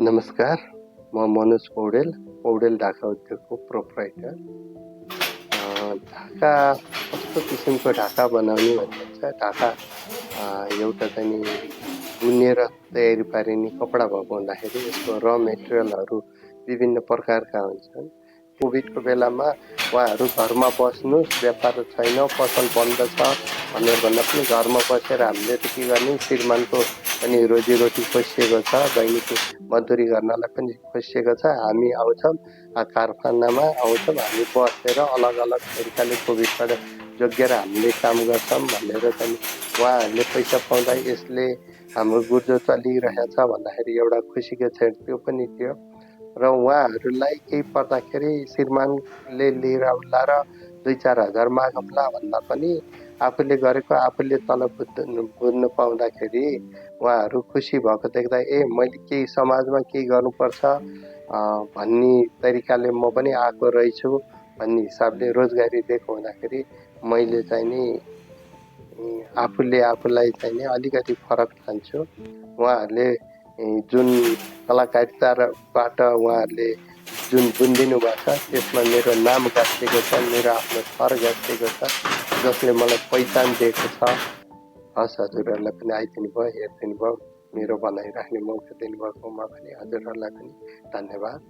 नमस्कार, म मनोज पौडेल, पौडेल ढाका उद्योगको प्रोप्राइटर। ढाका कस्तो किसिमको ढाका बनाउने भन्ने चाहिँ ढाका एउटा चाहिँ नि बुनेर तयारी पारिने कपडा भएको हुँदाखेरि यसको र मेटेरियलहरू विभिन्न प्रकारका हुन्छन्। कोभिडको बेलामा उहाँहरू घरमा बस्नुहोस्, व्यापार छैन, पसल बन्द छ भनेर भन्दा पनि घरमा बसेर हामीले त के गर्ने, श्रीमानको पनि रोजीरोटी खोसिएको छ, दैनिक मजदुरी गर्नलाई पनि खोसिएको छ। हामी आउँछौँ, कारखानामा आउँछौँ, हामी बसेर अलग अलग तरिकाले कोभिडबाट जोगिएर हामीले काम गर्छौँ भनेर चाहिँ उहाँहरूले पैसा पाउँदा यसले हाम्रो गुर्जो चलिरहेछ भन्दाखेरि एउटा खुसीको क्षण त्यो पनि थियो। र उहाँहरूलाई केही पर्दाखेरि श्रीमानले लिएर आउला र 2-4 हजार मागौँला भन्दा पनि आफूले गरेको आफूले तलब बुझ्नु पाउँदाखेरि उहाँहरू खुसी भएको देख्दा मैले केही समाजमा केही गर्नुपर्छ भन्ने तरिकाले म पनि आएको रहेछु भन्ने हिसाबले रोजगारी दिएको हुँदाखेरि मैले चाहिँ नि आफूले आफूलाई चाहिँ नि अलिकति फरक ठान्छु। उहाँहरूले जुन कलाकारिताबाट उहाँहरूले जुन बुनिदिनु भएको छ त्यसमा मेरो नाम गाँसिएको छ, मेरो आफ्नो थर गाँसिएको छ, जसले मलाई पहिचान दिएको छ। हस्, हजुरहरूलाई पनि आइदिनु भयो, हेरिदिनु भयो, मेरो भनाइ राख्ने मौका दिनुभएकोमा पनि हजुरहरूलाई पनि धन्यवाद।